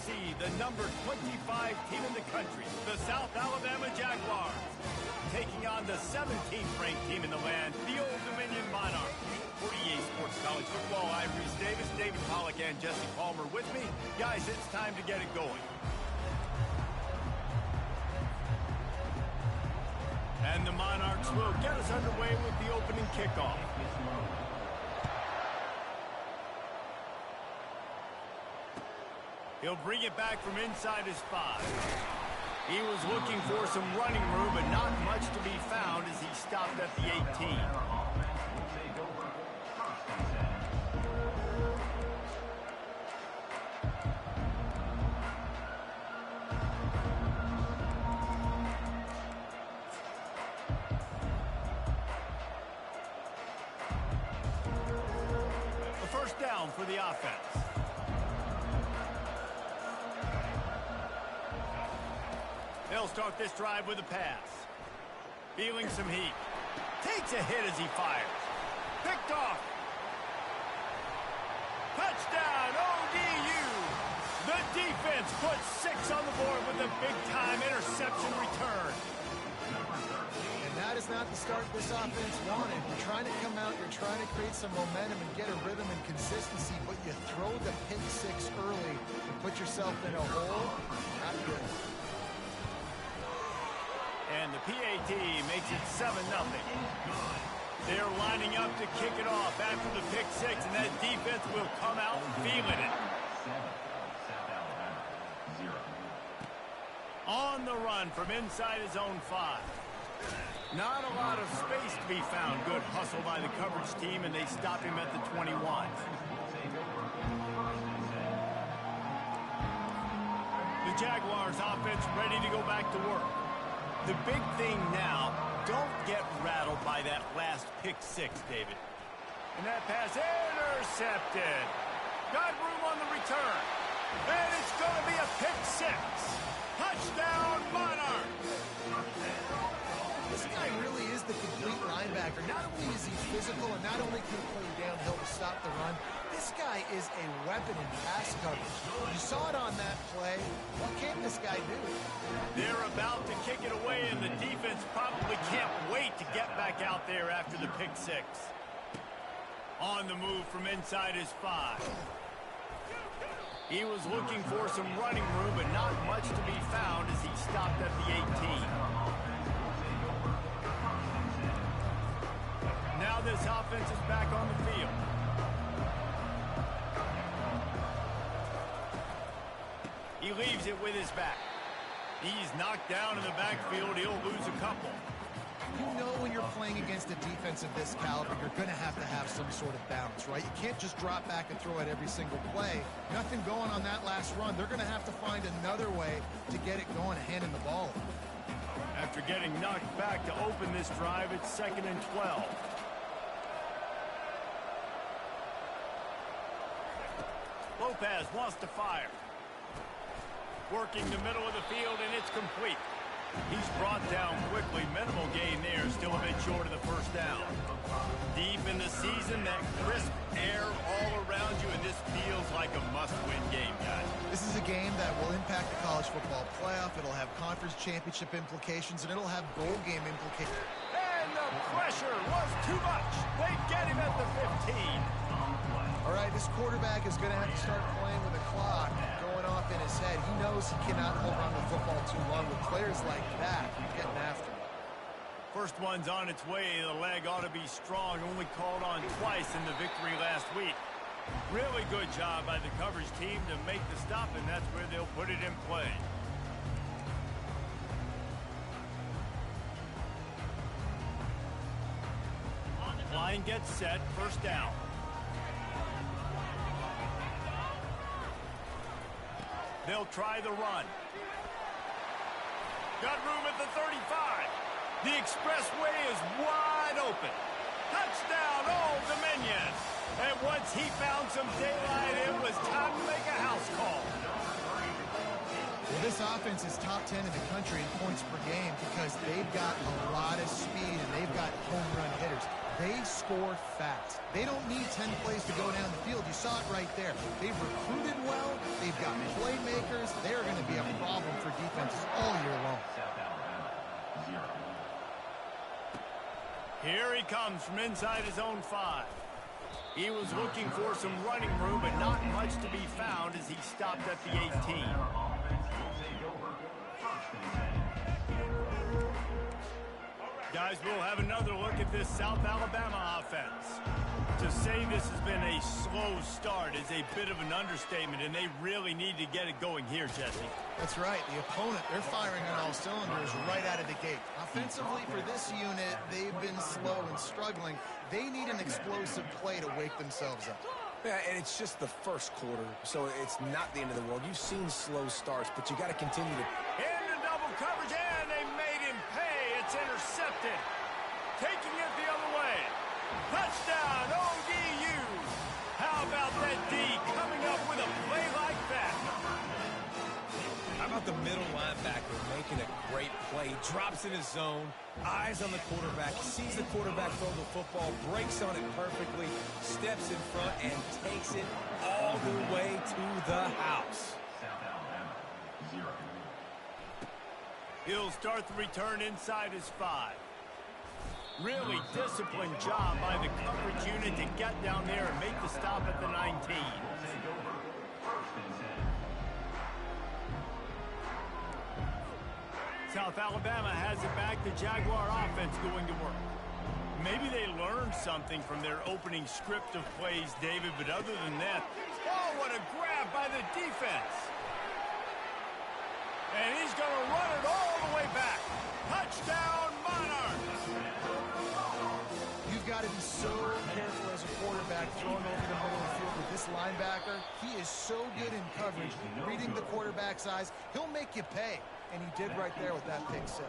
see the number 25 team in the country, the South Alabama Jaguars, taking on the 17th ranked team in the land, the Old Dominion Monarchs. For EA Sports College Football, I'm Reese Davis, David Pollack, and Jesse Palmer with me. Guys, it's time to get it going. And the Monarchs will get us underway with the opening kickoff. He'll bring it back from inside his 5. He was looking for some running room, but not much to be found as he stopped at the 18. A first down for the offense. They'll start this drive with a pass. Feeling some heat. Takes a hit as he fires. Picked off. Touchdown, ODU. The defense puts 6 on the board with a big-time interception return. And that is not the start this offense wanted. You're trying to come out, you're trying to create some momentum and get a rhythm and consistency, but you throw the pick 6 early and put yourself in a hole. Not good. And the PAT makes it 7-0. They're lining up to kick it off after the pick 6, and that defense will come out feeling it. On the run from inside his own 5. Not a lot of space to be found. Good hustle by the coverage team, and they stop him at the 21. The Jaguars offense ready to go back to work. The big thing now, don't get rattled by that last pick 6, David. And that pass intercepted. Got room on the return. And it's going to be a pick 6. Touchdown, Monarchs! This guy really is the complete linebacker. Not only is he physical and not only can he play downhill to stop the run, this guy is a weapon in pass coverage. You saw it on that play. What can this guy do? They're about to kick it away, and the defense probably can't wait to get back out there after the pick 6. On the move from inside his 5. He was looking for some running room, but not much to be found as he stopped at the 18. Now this offense is back on the field. He leaves it with his back. He's knocked down in the backfield. He'll lose a couple. You know when you're playing against a defense of this caliber, you're going to have some sort of balance, right? You can't just drop back and throw it every single play. Nothing going on that last run. They're going to have to find another way to get it going, handing the ball. After getting knocked back to open this drive, it's 2nd and 12. Lopez wants to fire. Working the middle of the field, and it's complete. He's brought down quickly. Minimal gain there, still a bit short of the first down. Deep in the season, that crisp air all around you, and this feels like a must-win game, guys. This is a game that will impact the college football playoff. It'll have conference championship implications, and it'll have bowl game implications. And the pressure was too much. They get him at the 15. All right, this quarterback is going to have to start playing with a clock going off in his head. He knows he cannot hold on to the football too long. With players like that, getting after him. First one's on its way. The leg ought to be strong. Only called on twice in the victory last week. Really good job by the coverage team to make the stop, and that's where they'll put it in play. Line gets set. First down. They'll try the run. Got room at the 35. The expressway is wide open. Touchdown, Old Dominion. And once he found some daylight, it was time to make a house call. Well, this offense is top 10 in the country in points per game because they've got a lot of speed and they've got home run hitters. They score fast. They don't need 10 plays to go down the field. You saw it right there. They've recruited well. They've got playmakers. They're going to be a problem for defenses all year long. Here he comes from inside his own 5. He was looking for some running room, but not much to be found as he stopped at the 18. Guys, we'll have another look at this South Alabama offense. To say this has been a slow start is a bit of an understatement, and they really need to get it going here, Jesse. That's right. The opponent, they're firing on all cylinders right out of the gate. Offensively, for this unit, they've been slow and struggling. They need an explosive play to wake themselves up. Yeah, and it's just the first quarter, so it's not the end of the world. You've seen slow starts, but you got to continue to... Into double coverage, and they made him pay. It's intercepted. Taking it the other way. Touchdown, ODU. How about that D coming up with a play like that? How about the middle linebacker making a great play? Drops in his zone, eyes on the quarterback, sees the quarterback throw the football, breaks on it perfectly, steps in front, and takes it all the way to the house. He'll start the return inside his 5. Really disciplined job by the coverage unit to get down there and make the stop at the 19. South Alabama has it back. The Jaguar offense going to work. Maybe they learned something from their opening script of plays, David, but other than that, oh, what a grab by the defense. And he's going to run it all the way back. Touchdown, Monarchs. You've got to be so careful as a quarterback throwing over the middle of the field with this linebacker. He is so good in coverage, reading the quarterback's eyes. He'll make you pay. And he did right there with that pick 6.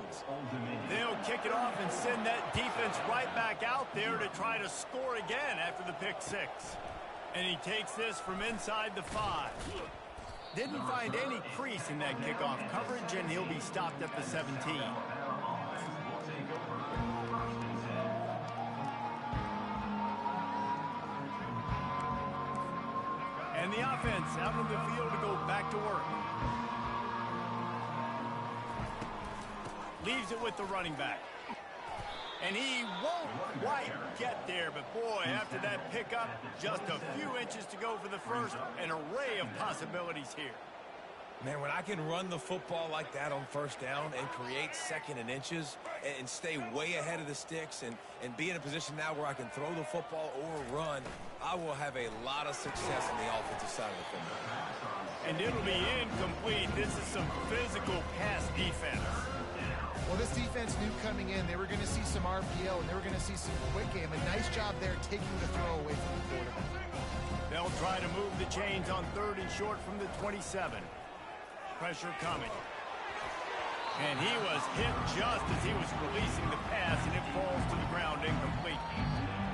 They'll kick it off and send that defense right back out there to try to score again after the pick 6. And he takes this from inside the 5. Didn't find any crease in that kickoff coverage, and he'll be stopped at the 17. And the offense out on the field to go back to work. Leaves it with the running back. And he won't quite get there, but boy, after that pickup, just a few inches to go for the first. An array of possibilities here. Man, when I can run the football like that on first down and create second and inches and stay way ahead of the sticks and be in a position now where I can throw the football or run, I will have a lot of success on the offensive side of the football. And it'll be incomplete. This is some physical pass defense. Well, this defense knew coming in they were going to see some RPO and they were going to see some quick game. A nice job there taking the throw away from the quarterback. They'll try to move the chains on 3rd and short from the 27. Pressure coming. And he was hit just as he was releasing the pass, and it falls to the ground incomplete.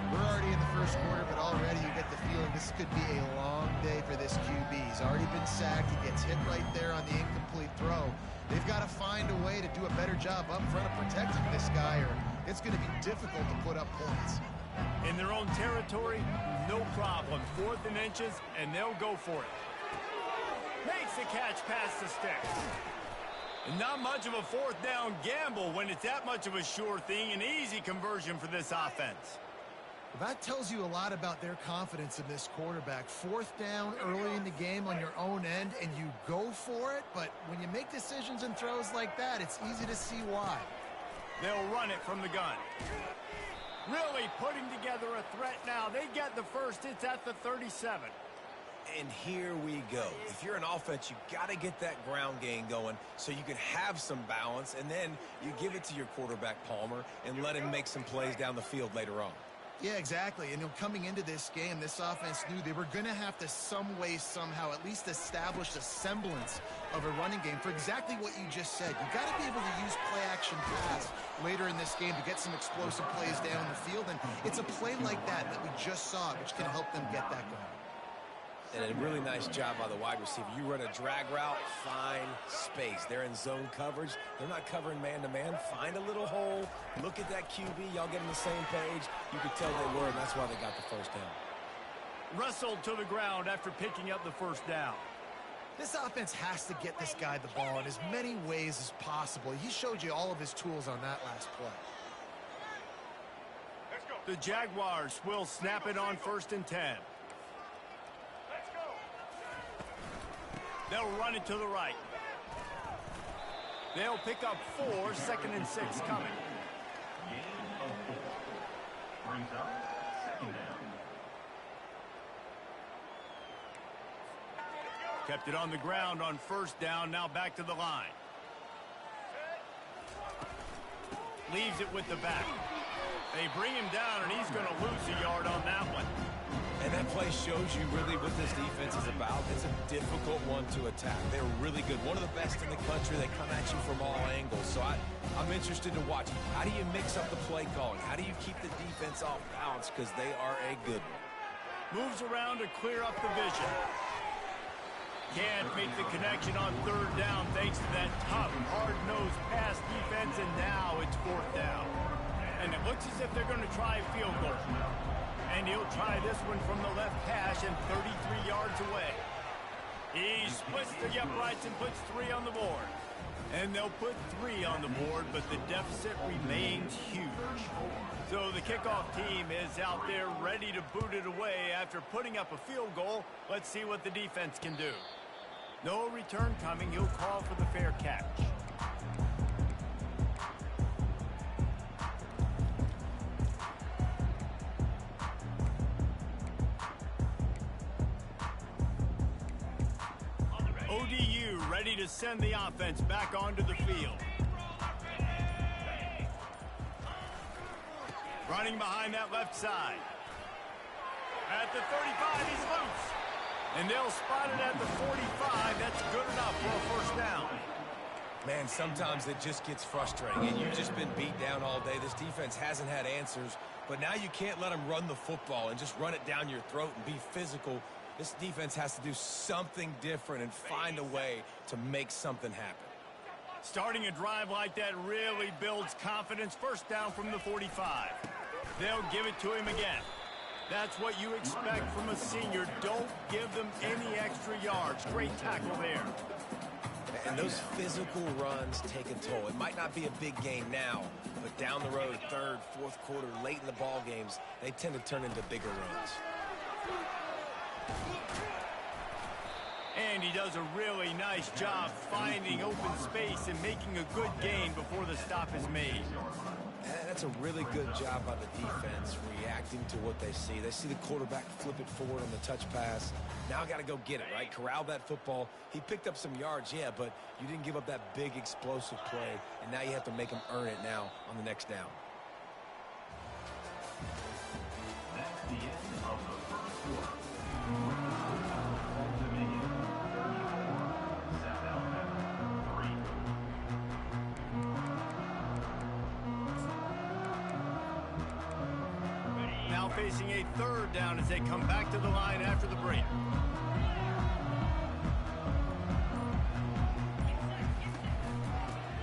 We're already in the first quarter, but already you get the feeling this could be a long day for this QB. He's already been sacked. He gets hit right there on the incomplete throw. They've got to find a way to do a better job up front of protecting this guy, or it's going to be difficult to put up points. In their own territory, no problem. 4th and inches, and they'll go for it. Makes the catch past the sticks. And not much of a 4th down gamble when it's that much of a sure thing. An easy conversion for this offense. That tells you a lot about their confidence in this quarterback. 4th down early in the game on your own end, and you go for it. But when you make decisions and throws like that, it's easy to see why. They'll run it from the gun. Really putting together a threat now. They get the first. It's at the 37. And here we go. If you're an offense, you got to get that ground game going so you can have some balance, and then you give it to your quarterback, Palmer, and let him make some plays down the field later on. Yeah, exactly. And coming into this game, this offense knew they were going to have to some way, somehow, at least establish a semblance of a running game for exactly what you just said. You got to be able to use play-action pass later in this game to get some explosive plays down the field. And it's a play like that that we just saw, which can help them get that going. And a really nice job by the wide receiver. You run a drag route, find space. They're in zone coverage. They're not covering man-to-man. Find a little hole. Look at that QB. Y'all get on the same page. You could tell they were, and that's why they got the first down. Wrestled to the ground after picking up the first down. This offense has to get this guy the ball in as many ways as possible. He showed you all of his tools on that last play. The Jaguars will snap it on 1st and 10. They'll run it to the right. They'll pick up 4, 2nd and 6 coming. Brings up 2nd down. Kept it on the ground on 1st down, now back to the line. Leaves it with the back. They bring him down, and he's going to lose a yard on that one. And that play shows you really what this defense is about. It's a difficult one to attack. They're really good. One of the best in the country. They come at you from all angles. So I'm interested to watch. How do you mix up the play calling? How do you keep the defense off balance? Because they are a good one. Moves around to clear up the vision. Can't make the connection on 3rd down thanks to that tough, hard-nosed pass defense, and now it's 4th down. And it looks as if they're going to try a field goal. And he'll try this one from the left hash and 33 yards away. He splits the uprights and puts 3 on the board. And they'll put 3 on the board, but the deficit remains huge. So the kickoff team is out there ready to boot it away after putting up a field goal. Let's see what the defense can do. No return coming. He'll call for the fair catch. ODU ready to send the offense back onto the field. Running behind that left side. At the 35, he's loose. And they'll spot it at the 45. That's good enough for a 1st down. Man, sometimes it just gets frustrating, and you've just been beat down all day. This defense hasn't had answers, but now you can't let them run the football and just run it down your throat and be physical. This defense has to do something different and find a way to make something happen. Starting a drive like that really builds confidence. 1st down from the 45. They'll give it to him again. That's what you expect from a senior. Don't give them any extra yards. Great tackle there. And those physical runs take a toll. It might not be a big game now, but down the road, 3rd, 4th quarter, late in the ball games, they tend to turn into bigger runs. And he does a really nice job finding open space and making a good gain before the stop is made. And that's a really good job by the defense, reacting to what they see. They see the quarterback flip it forward on the touch pass. Now I got to go get it, right? Corral that football. He picked up some yards, yeah, but you didn't give up that big explosive play, and now you have to make him earn it now on the next down. That's the end of the 1st quarter. Old Dominion 34, South Alabama 3. Now facing a 3rd down as they come back to the line after the break.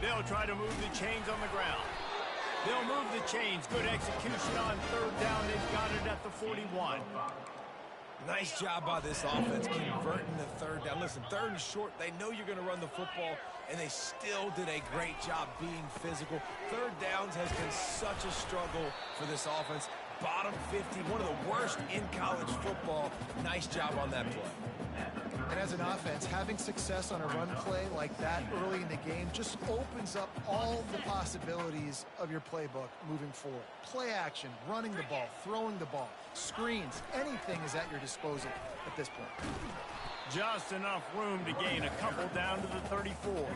They'll try to move the chains on the ground. They'll move the chains. Good execution on 3rd down. They've got it at the 41. Nice job by this offense converting the 3rd down. Listen, 3rd and short, they know you're going to run the football, and they still did a great job being physical. 3rd downs has been such a struggle for this offense. Bottom 50, one of the worst in college football. Nice job on that play. And as an offense, having success on a run play like that early in the game just opens up all the possibilities of your playbook moving forward. Play action, running the ball, throwing the ball, screens, anything is at your disposal at this point. Just enough room to gain a couple down to the 34.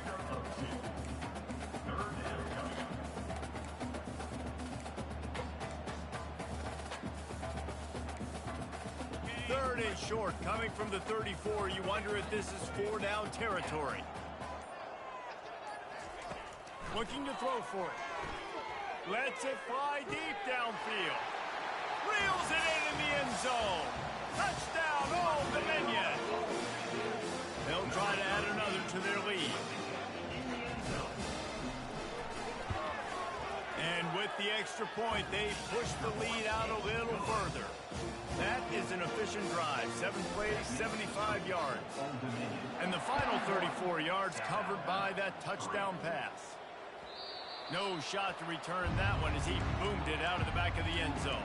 3rd and short coming from the 34. You wonder if this is 4-down territory. Looking to throw for it. Lets it fly deep downfield. Reels it in the end zone. Touchdown, Old Dominion. to their lead. And with the extra point, they push the lead out a little further. That is an efficient drive. 7 plays, 75 yards. And the final 34 yards covered by that touchdown pass. No shot to return that one as he boomed it out of the back of the end zone.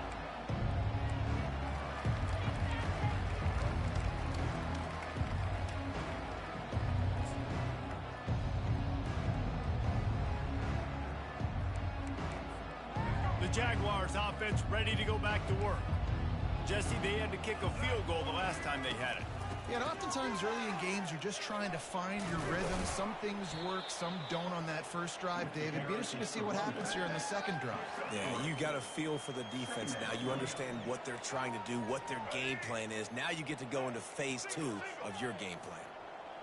The Jaguars offense ready to go back to work. Jesse, they had to kick a field goal the last time they had it. Yeah, and oftentimes early in games, you're just trying to find your rhythm. Some things work, some don't on that first drive, David. Be interesting to see what happens here in the second drive. Yeah, you got a feel for the defense now. You understand what they're trying to do, what their game plan is. Now you get to go into phase 2 of your game plan.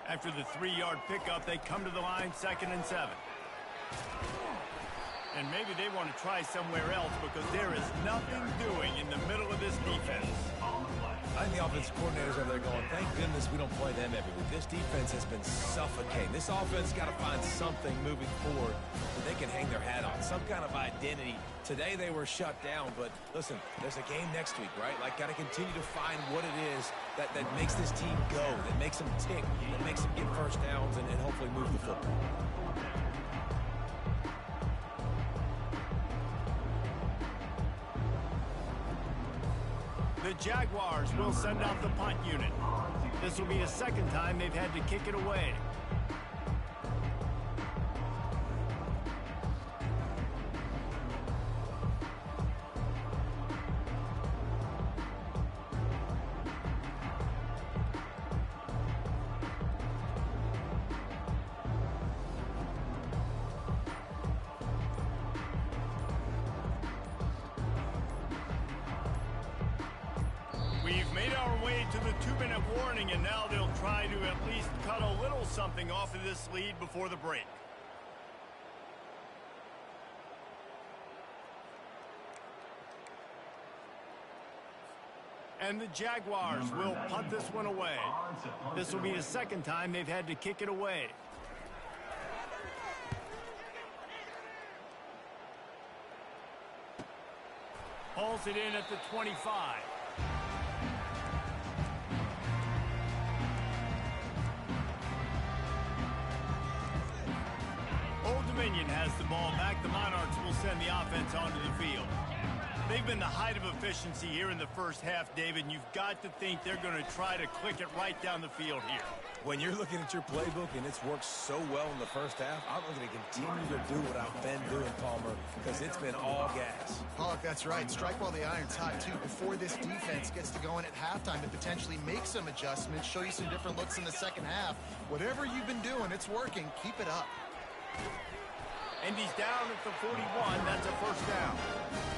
After the 3-yard pickup, they come to the line, 2nd and 7. And maybe they want to try somewhere else because there is nothing doing in the middle of this defense. I think the offensive coordinators over there going, thank goodness we don't play them every week. This defense has been suffocating. This offense got to find something moving forward that they can hang their hat on, some kind of identity. Today they were shut down, but listen, there's a game next week, right? Like, got to continue to find what it is that makes this team go, that makes them tick, that makes them get first downs and hopefully move the football. The Jaguars will send out the punt unit. This will be the second time they've had to kick it away. We've made our way to the 2-minute warning, and now they'll try to at least cut a little something off of this lead before the break. And the Jaguars will punt this one away. This will be the second time they've had to kick it away. Hauls it in at the 25. Old Dominion has the ball back. The Monarchs will send the offense onto the field. They've been the height of efficiency here in the first half, David, and you've got to think they're going to try to click it right down the field here. When you're looking at your playbook and it's worked so well in the first half, I'm going to continue to do what I've been doing, Palmer, because it's been all gas. Pollock, that's right. Strike while the iron's hot, too. Before this defense gets to go in at halftime to potentially make some adjustments, show you some different looks in the second half. Whatever you've been doing, it's working. Keep it up. And he's down at the 41. That's a first down.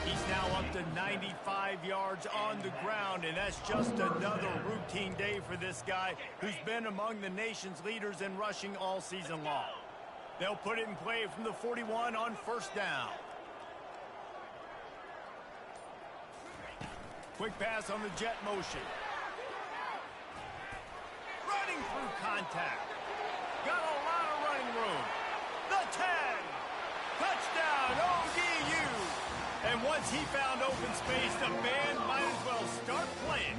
He's now up to 95 yards on the ground, and that's just another routine day for this guy who's been among the nation's leaders in rushing all season long. They'll put it in play from the 41 on first down. Quick pass on the jet motion. Running through contact. Got a lot of running room. The 10. Touchdown, ODU. And once he found open space, the band might as well start playing.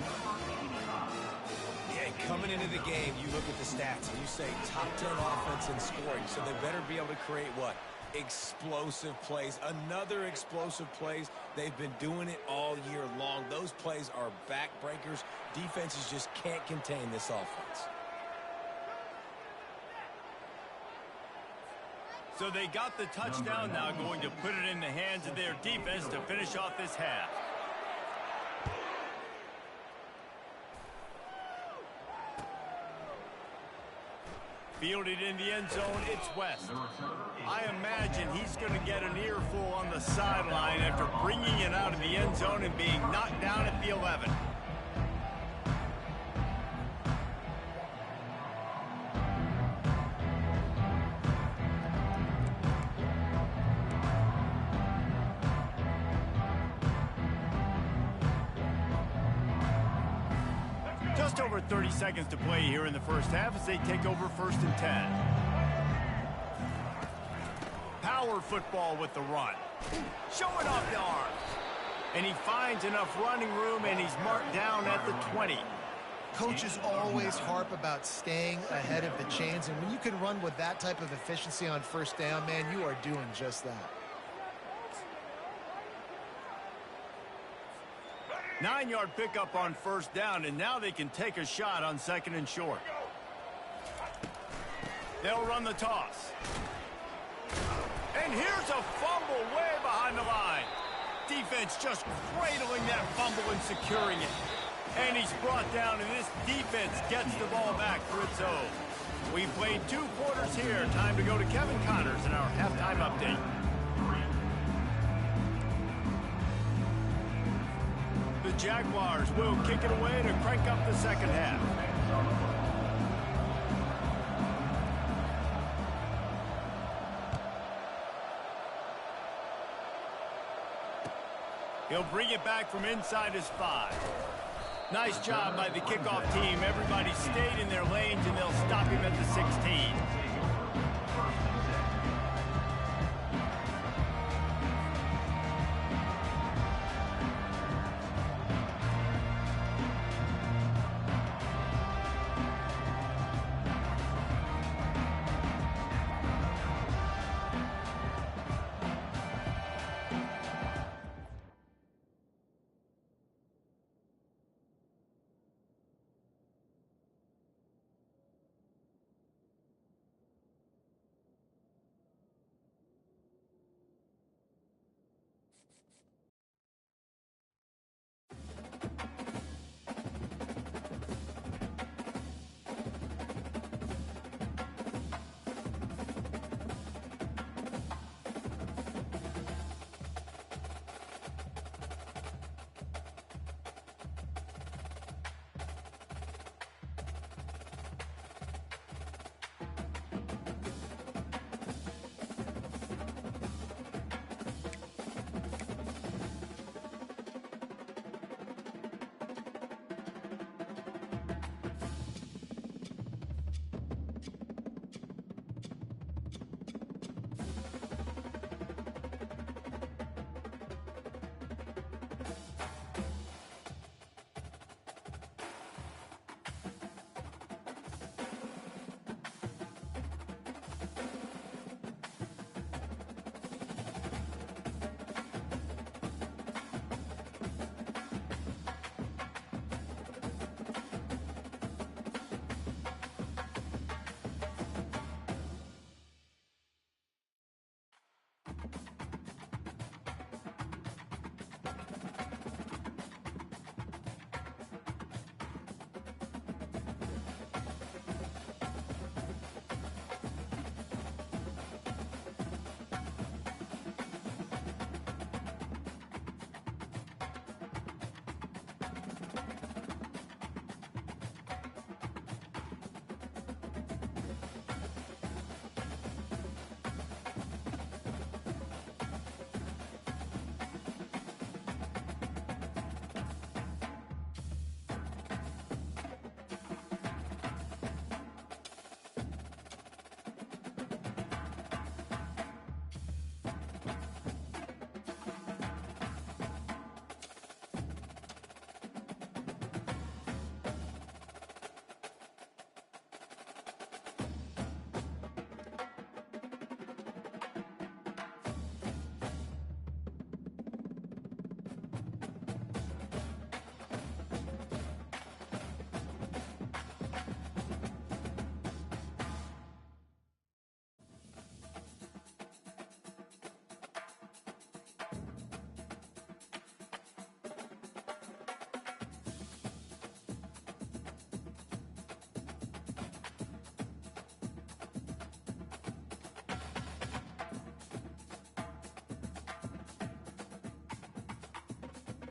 Yeah, coming into the game, you look at the stats and you say top 10 offense in scoring, so they better be able to create what? Explosive plays. Another explosive plays. They've been doing it all year long. Those plays are backbreakers. Defenses just can't contain this offense. So they got the touchdown, now going to put it in the hands of their defense to finish off this half. Fielded in the end zone, it's West. I imagine he's going to get an earful on the sideline after bringing it out of the end zone and being knocked down at the 11. Just over 30 seconds to play here in the first half as they take over 1st and 10. Power football with the run. Showing off the arms. And he finds enough running room, and he's marked down at the 20. Coaches always harp about staying ahead of the chains, and when you can run with that type of efficiency on 1st down, man, you are doing just that. 9-yard pickup on 1st down, and now they can take a shot on 2nd and short. They'll run the toss. And here's a fumble way behind the line. Defense just cradling that fumble and securing it. And he's brought down, and this defense gets the ball back for its own. We've played 2 quarters here. Time to go to Kevin Connors in our halftime update. The Jaguars will kick it away to crank up the second half. He'll bring it back from inside his 5. Nice job by the kickoff team. Everybody stayed in their lanes